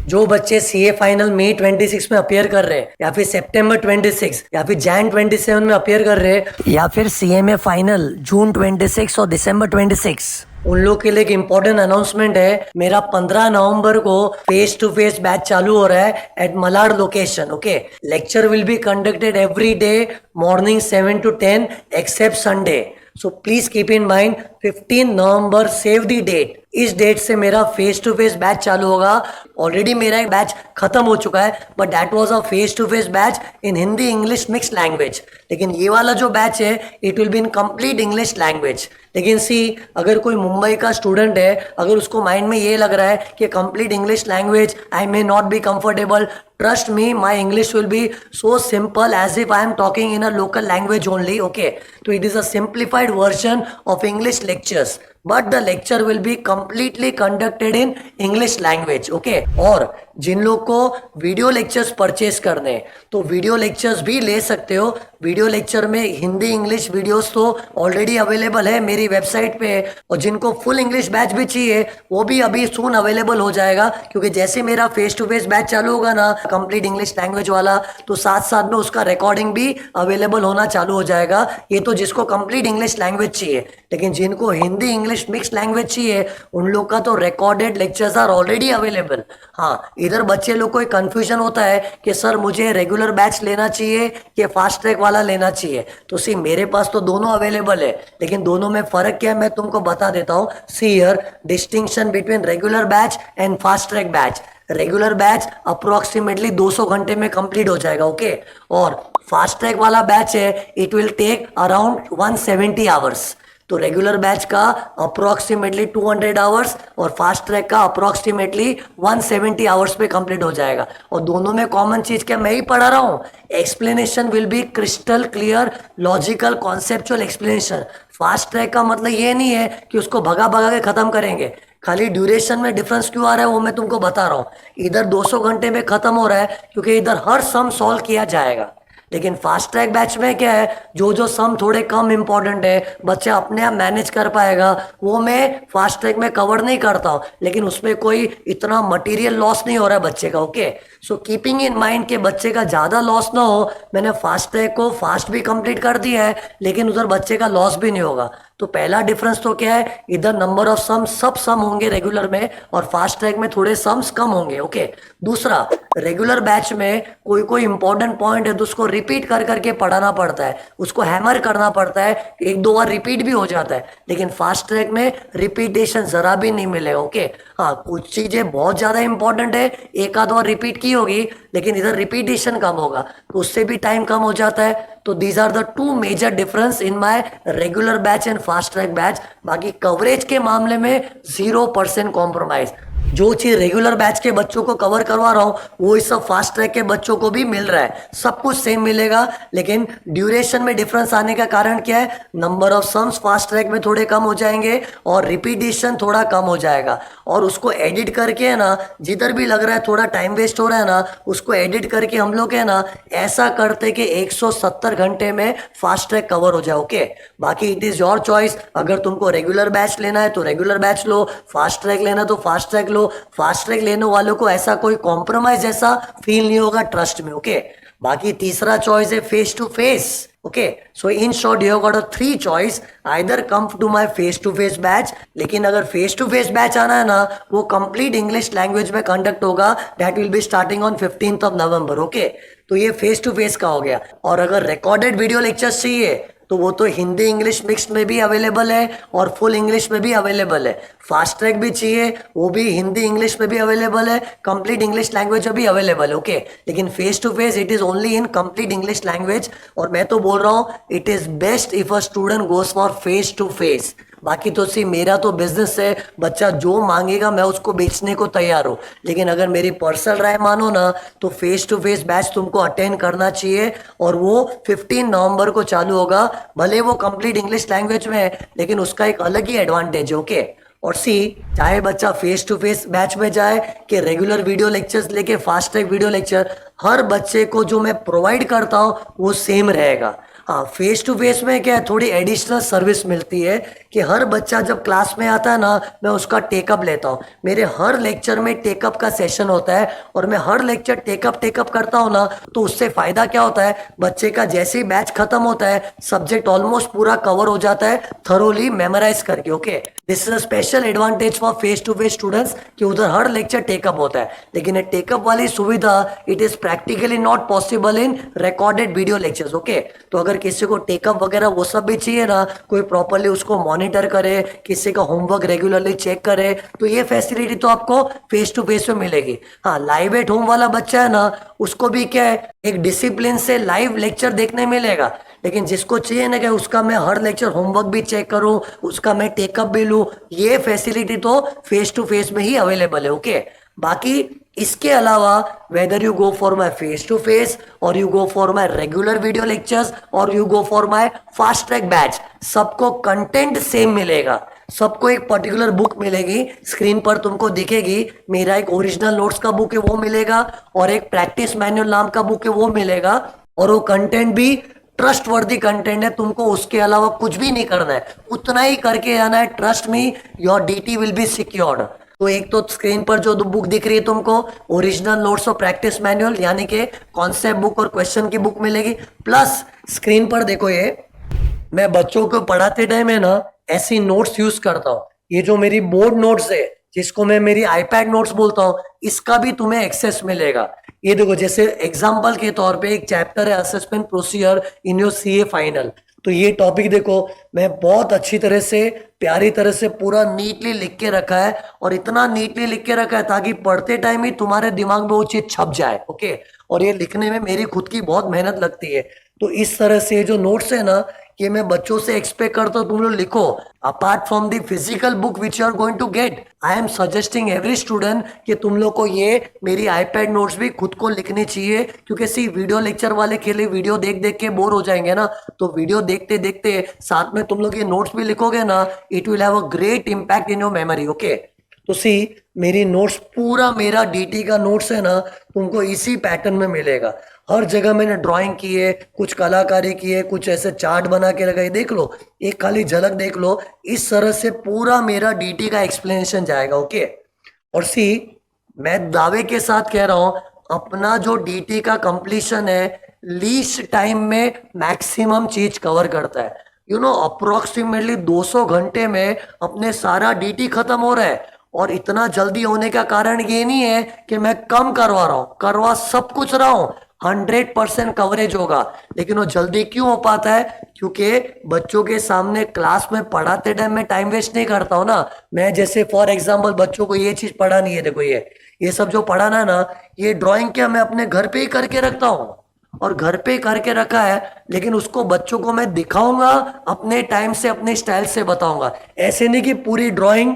जो बच्चे CA final मई 26 में अपियर कर रहे हैं, या फिर सितंबर 26, या फिर जैन 27 में अपियर कर रहे हैं, या फिर सीए में फाइनल जून 26 और दिसंबर 26, उन लोग के लिए एक इम्पोर्टेंट अनाउंसमेंट है। मेरा 15 नवंबर को फेस टू फेस बैच चालू हो रहा है at Malad location. Okay, lecture will be conducted every day morning 7 to 10 except Sunday. So please keep in mind 15 November, save the date. इस डेट से मेरा फेस टू फेस बैच चालू होगा। Already मेरा एक बैच खत्म हो चुका है, but that was a face to face batch in Hindi English mix language. लेकिन ये वाला जो बैच है it will be in complete English language. लेकिन सी, अगर कोई मुंबई का स्टूडेंट है, अगर उसको माइंड में ये लग रहा है कि complete English language I may not be comfortable, trust me, my English will be so simple as if I am talking in a local language only. Okay, so it is a simplified version of English lectures, but the lecture will be completely conducted in English language. Okay, और जिन लोग को video lectures purchase करने हैं तो video lectures भी ले सकते हो। वीडियो लेक्चर में हिंदी इंग्लिश वीडियोस तो ऑलरेडी अवेलेबल है मेरी वेबसाइट पे, और जिनको फुल इंग्लिश बैच भी चाहिए वो भी अभी सून अवेलेबल हो जाएगा, क्योंकि जैसे मेरा फेस टू फेस बैच चालू होगा ना कंप्लीट इंग्लिश लैंग्वेज वाला, तो साथ साथ में उसका रिकॉर्डिंग भी अवेलेबल होना चालू हो जाएगा। ये तो जिसको कंप्लीट इंग्लिश लैंग्वेज चाहिए, लेकिन जिनको हिंदी इंग्लिश मिक्स लैंग्वेज चाहिए उन लोग का तो recorded lectures are already available. हाँ, इधर बच्चे लोग को एक कंफ्यूजन होता है कि सर मुझे रेगुलर बैच लेना चाहिए कि फास्ट ट्रैक वाला लेना चाहिए। तो सी, मेरे पास तो दोनों अवेलेबल है, लेकिन दोनों में फर्क क्या है मैं तुमको बता देता हूँ। See here distinction between regular batch and fast track batch. Regular batch approximately 200 घंटे में कंप्लीट हो जाएगा। ओके, और फास्ट ट्रैक वाला बैच है it will take around 170 hours. तो रेगुलर बैच का अप्रोक्सीमेटली 200 आवर्स और फास्ट ट्रैक का अप्रोक्सीमेटली 170 आवर्स पे कंप्लीट हो जाएगा। और दोनों में कॉमन चीज क्या मैं ही पढ़ा रहा हूँ, explanation will be crystal clear, logical, conceptual explanation. Fast track का मतलब ये नहीं है कि उसको भगा भगा के खत्म करेंगे। खाली ड्यूरेशन में डिफरेंस क्यों आ रहा है वो मैं तुमको बता रहा हूँ। इधर 200 घंटे में खत्म हो रहा है क्योंकि इधर हर सम सॉल्व किया जाएगा, लेकिन फास्ट ट्रैक बैच में क्या है, जो सम थोड़े कम इंपॉर्टेंट है बच्चा अपने आप मैनेज कर पाएगा, वो मैं फास्ट ट्रैक में कवर नहीं करता हूँ, लेकिन उसमें कोई इतना मटेरियल लॉस नहीं हो रहा है बच्चे का। Okay, so keeping in mind के बच्चे का ज़्यादा लॉस ना हो, मैंने फास्ट ट्रैक को फास्ट भी कंप्लीट कर दिया है, लेकिन उधर बच्चे का लॉस भी नहीं होगा। तो पहला डिफरेंस तो क्या है, इधर नंबर ऑफ सम सब सम होंगे रेगुलर में, और फास्ट ट्रैक में थोड़े सम्स कम होंगे। ओके, दूसरा, रेगुलर बैच में कोई कोई इंपॉर्टेंट पॉइंट है तो उसको रिपीट कर करके पढ़ाना पड़ता है, उसको हैमर करना पड़ता है, एक दो बार रिपीट भी हो जाता है, लेकिन फास्ट ट्रैक में रिपीटेशन जरा भी नहीं मिलेगा। ओके, हाँ, कुछ चीजें बहुत ज्यादा इंपॉर्टेंट है, एक आध बार रिपीट की होगी, लेकिन इधर रिपीटेशन कम होगा तो उससे भी टाइम कम हो जाता है। तो these are the two major difference in my regular batch and fast track batch. बाकी कवरेज के मामले में 0% कॉम्प्रोमाइज। जो चीज रेगुलर बैच के बच्चों को कवर करवा रहा हूँ वो इस सब फास्ट ट्रैक के बच्चों को भी मिल रहा है, सब कुछ सेम मिलेगा, लेकिन ड्यूरेशन में डिफरेंस आने का कारण क्या है, number of sums fast track में थोड़े कम हो जाएंगे और रिपीटेशन थोड़ा कम हो जाएगा। और उसको एडिट करके है ना, जिधर भी लग रहा है थोड़ा टाइम वेस्ट हो रहा है ना, उसको एडिट करके हम लोग है ना ऐसा करते कि 170 घंटे में फास्ट ट्रैक कवर हो जाए। ओके, बाकी इट इज योर चॉइस। अगर तुमको रेगुलर बैच लेना है तो रेगुलर बैच लो, फास्ट ट्रैक लेना तो फास्ट ट्रैक लो। फास्ट ट्रैक लेने वालों को ऐसा कोई कॉम्प्रोमाइज जैसा फील नहीं होगा, ट्रस्ट में। ओके, बाकी तीसरा चॉइस है face to face. Okay, so in short you have got a 3 choice, either come to my face to face batch, लेकिन अगर फेस टू फेस बैच आना है ना वो कंप्लीट इंग्लिश लैंग्वेज में कंडक्ट होगा, that will be starting on 15 November. Okay, तो ये फेस टू फेस का हो गया। और अगर रिकॉर्डेड वीडियो लेक्चर्स चाहिए तो वो तो हिंदी इंग्लिश मिक्स में भी अवेलेबल है और फुल इंग्लिश में भी अवेलेबल है। फास्ट ट्रैक भी चाहिए वो भी हिंदी इंग्लिश में भी अवेलेबल है, कंप्लीट इंग्लिश लैंग्वेज में भी अवेलेबल है। ओके, लेकिन face to face it is only in complete English language. और मैं तो बोल रहा हूँ it is best if a student goes for face to face. बाकी तो सी, मेरा तो बिजनेस है, बच्चा जो मांगेगा मैं उसको बेचने को तैयार हूँ, लेकिन अगर मेरी पर्सनल राय मानो ना तो फेस टू फेस बैच तुमको अटेंड करना चाहिए, और वो 15 नवंबर को चालू होगा। भले वो कंप्लीट इंग्लिश लैंग्वेज में है, लेकिन उसका एक अलग ही एडवांटेज है। ओके, और सी, चाहे बच्चा फेस टू फेस बैच में जाए कि रेगुलर वीडियो लेक्चर्स लेके फास्ट ट्रैक वीडियो लेक्चर, हर बच्चे को जो मैं प्रोवाइड करता हूँ वो सेम रहेगा। हाँ, फेस टू फेस में क्या है, थोड़ी एडिशनल सर्विस मिलती है कि हर बच्चा जब क्लास में आता है ना, मैं उसका टेकअप लेता हूँ। मेरे हर लेक्चर में टेकअप का सेशन होता है और मैं हर लेक्चर टेकअप करता हूँ ना, तो उससे फायदा क्या होता है, बच्चे का जैसे ही बैच खत्म होता है सब्जेक्ट ऑलमोस्ट पूरा कवर हो जाता है थरोली मेमोराइज करके। Okay, this is a special advantage for face to face students कि उधर हर लेक्चर टेकअप होता है। लेकिन ये टेकअप वाली सुविधा it is practically not possible in recorded video lectures. Okay, तो अगर किसी को टेकअप वगैरह वो सब भी चाहिए ना, कोई प्रॉपरली उसको मॉनिटर करे, किसी का होमवर्क रेगुलरली चेक करे, तो ये फैसिलिटी तो आपको फेस टू फेस में मिलेगी। हाँ, लाइव एट होम वाला बच्चा है ना, उसको भी क्या है, एक डिसिप्लिन से लाइव लेक्चर देखने मिलेगा। लेकिन जिसको चाहिए ना कि उसका मैं हर लेक्चर होमवर्क भी चेक करूं, उसका मैं टेकअप भी लूं, ये फैसिलिटी तो फेस टू फेस में ही अवेलेबल है। ओके, बाकी इसके अलावा whether you go for my face to face और you go for my regular video lectures और you go for my fast track batch, सबको कंटेंट सेम मिलेगा। सबको एक पर्टिकुलर बुक मिलेगी, स्क्रीन पर तुमको दिखेगी, मेरा एक ओरिजिनल नोट्स का बुक है वो मिलेगा और एक प्रैक्टिस मैनुअल नाम का बुक है वो मिलेगा। और वो कंटेंट भी ट्रस्ट वर्दी कंटेंट है, तुमको उसके अलावा कुछ भी नहीं करना है, उतना ही करके आना है। Trust me, your DT will be secured. तो एक तो स्क्रीन पर जो बुक दिख रही है तुमको, ओरिजिनल नोट्स और प्रैक्टिस मैनुअल यानी कि कॉन्सेप्ट बुक और क्वेश्चन की बुक मिलेगी। प्लस स्क्रीन पर देखो, ये मैं बच्चों को पढ़ाते टाइम है ना ऐसी नोट्स यूज करता हूँ। ये जो मेरी बोर्ड नोट्स है, जिसको मैं मेरी आईपैड नोट्स बोलता हूँ, इसका भी तुम्हें एक्सेस मिलेगा। ये देखो, जैसे एग्जांपल के तौर पे एक चैप्टर है assessment procedure in your CA final, तो ये टॉपिक देखो मैं बहुत अच्छी तरह से, प्यारी तरह से पूरा नीटली लिख के रखा है। और इतना नीटली लिख के रखा है ताकि पढ़ते टाइम ही तुम्हारे दिमाग में वो चीज छप जाए। ओके, और ये लिखने में मेरी खुद की बहुत मेहनत लगती है। तो इस तरह से जो नोट्स है ना, ये मैं बच्चों से एक्सपेक्ट करता हूँ तुम लोग लिखो। Apart from the physical book which you are going to get, I am suggesting every student कि तुम लोग को ये मेरी आईपैड नोट्स भी खुद को लिखनी चाहिए। क्योंकि सी वीडियो लेक्चर वाले के लिए वीडियो देख देख के बोर हो जाएंगे ना, तो वीडियो देखते देखते साथ में तुम लोग ये नोट्स भी लिखोगे ना, it will have a great impact in your memory. Okay, तो सी मेरी नोट्स, पूरा मेरा डीटी का नोट्स है ना, तुमको इसी पैटर्न में मिलेगा। हर जगह मैंने ड्राइंग की है, कुछ कलाकारी की है, कुछ ऐसे चार्ट बना के लगाई, देख लो, एक खाली झलक देख लो। इस तरह से पूरा मेरा डीटी का एक्सप्लेनेशन जाएगा। ओके, और सी मैं दावे के साथ कह रहा हूं, अपना जो डीटी का कंप्लीशन है लीस्ट टाइम में मैक्सिमम चीज कवर करता है। यू नो, अप्रोक्सीमेटली 200 घंटे में अपने सारा डीटी खत्म हो रहा है। और इतना जल्दी होने का कारण ये नहीं है कि मैं कम करवा रहा हूं, करवा सब कुछ रहा हूं, 100% कवरेज होगा। लेकिन वो जल्दी क्यों हो पाता है, क्योंकि बच्चों के सामने क्लास में पढ़ाते टाइम में टाइम वेस्ट नहीं करता हूं ना। मैं जैसे फॉर एग्जांपल बच्चों को ये चीज पढ़ानी है, देखो ये सब जो पढ़ाना है ना, ये ड्राइंग क्या मैं अपने घर पे ही करके रखता हूँ और घर पे करके रखा है। लेकिन उसको बच्चों को मैं दिखाऊंगा अपने टाइम से, अपने स्टाइल से बताऊंगा। ऐसे नहीं कि पूरी ड्राइंग,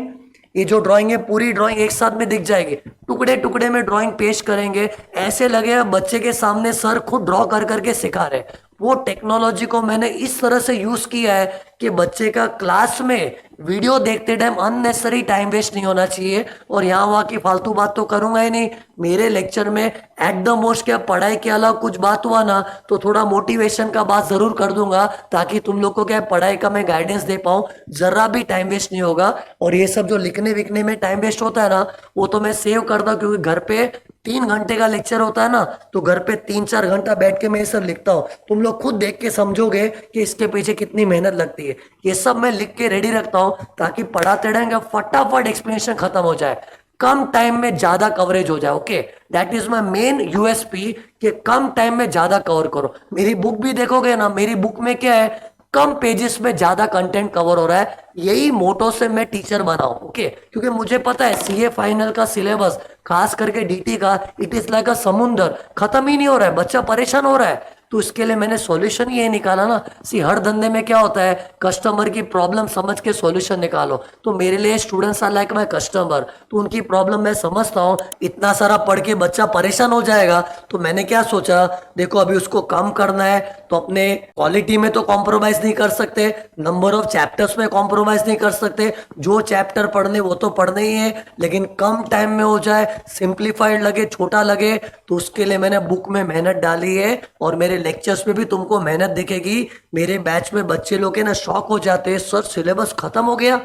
ये जो ड्राइंग है पूरी ड्राइंग एक साथ में दिख जाएगी, टुकड़े टुकड़े में ड्राइंग पेश करेंगे, ऐसे लगेगा बच्चे के सामने सर खुद ड्रॉ कर करके सिखा रहे। वो टेक्नोलॉजी को मैंने इस तरह से यूज किया है कि बच्चे का क्लास में वीडियो देखते टाइम अननेसेसरी टाइम वेस्ट नहीं होना चाहिए। और यहाँ वहाँ की फालतू बात तो करूंगा ही नहीं। मेरे लेक्चर में एट द मोस्ट क्या पढ़ाई के अलावा कुछ बात हुआ ना, तो थोड़ा मोटिवेशन का बात जरूर कर दूंगा, ताकि तुम लोग को क्या पढ़ाई का मैं गाइडेंस दे पाऊं, जरा भी टाइम वेस्ट नहीं होगा। और ये सब जो लिखने विखने में टाइम वेस्ट होता है ना, वो तो मैं सेव करता हूँ, क्योंकि घर पे 3 घंटे का लेक्चर होता है ना, तो घर पे 3-4 घंटा बैठ के मैं ये सब लिखता हूँ। तुम लोग खुद देख के समझोगे कि इसके पीछे कितनी मेहनत लगती है। ये सब मैं लिख के रेडी रखता हूँ ताकि पढ़ाते रहेंगे फटाफट एक्सप्लेनेशन खत्म हो जाए, कम टाइम में ज्यादा कवरेज हो जाए। Okay, that is my main USP कि कम टाइम में ज्यादा कवर करो। मेरी बुक भी देखोगे ना, मेरी बुक में क्या है, कम पेजेस में ज्यादा कंटेंट कवर हो रहा है। यही मोटो से मैं टीचर बना हूं। ओके, क्योंकि मुझे पता है सीए फाइनल का सिलेबस, खास करके डीटी का, इट इज लाइक अ समुंदर, खत्म ही नहीं हो रहा है, बच्चा परेशान हो रहा है। तो इसके लिए मैंने सॉल्यूशन ये निकाला ना। सी हर धंधे में क्या होता है, कस्टमर की प्रॉब्लम समझ के सॉल्यूशन निकालो। तो मेरे लिए students are like my customer, तो उनकी प्रॉब्लम मैं समझता हूँ। इतना सारा पढ़ के बच्चा परेशान हो जाएगा, तो मैंने क्या सोचा, देखो अभी उसको कम करना है तो अपने क्वालिटी में तो कॉम्प्रोमाइज नहीं कर सकते, नंबर ऑफ चैप्टर्स में कॉम्प्रोमाइज नहीं कर सकते। जो चैप्टर पढ़ने वो तो पढ़ने ही है, लेकिन कम टाइम में हो जाए, सिंप्लीफाइड लगे, छोटा लगे, तो उसके लिए मैंने बुक में मेहनत डाली है। और मेरे लेक्चर्स में भी तुमको मेहनत दिखेगी। मेरे बैच में बच्चे लोग है ना शॉक हो जाते हैं, सर सिलेबस खत्म हो गया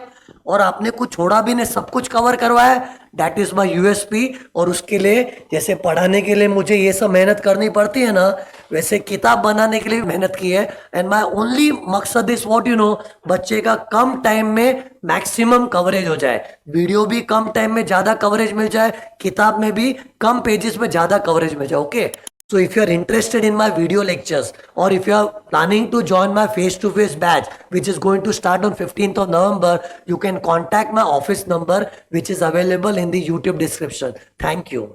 और आपने कुछ छोड़ा भी नहीं, सब कुछ कवर करवाया। That is my USP. और उसके लिए जैसे पढ़ाने के लिए मुझे ये सब मेहनत करनी पड़ती है ना, वैसे किताब बनाने के लिए भी मेहनत की है। एंड माई ओनली मकसद इज व्हाट यू नो, बच्चे का कम टाइम में मैक्सिमम कवरेज हो जाए, वीडियो भी कम टाइम में ज्यादा कवरेज मिल जाए, किताब में भी कम पेजेस में ज्यादा कवरेज मिल जाए। Okay, so if you are interested in my video lectures, or if you are planning to join my face-to-face batch, which is going to start on 15th of November, you can contact my office number, which is available in the YouTube description. Thank you.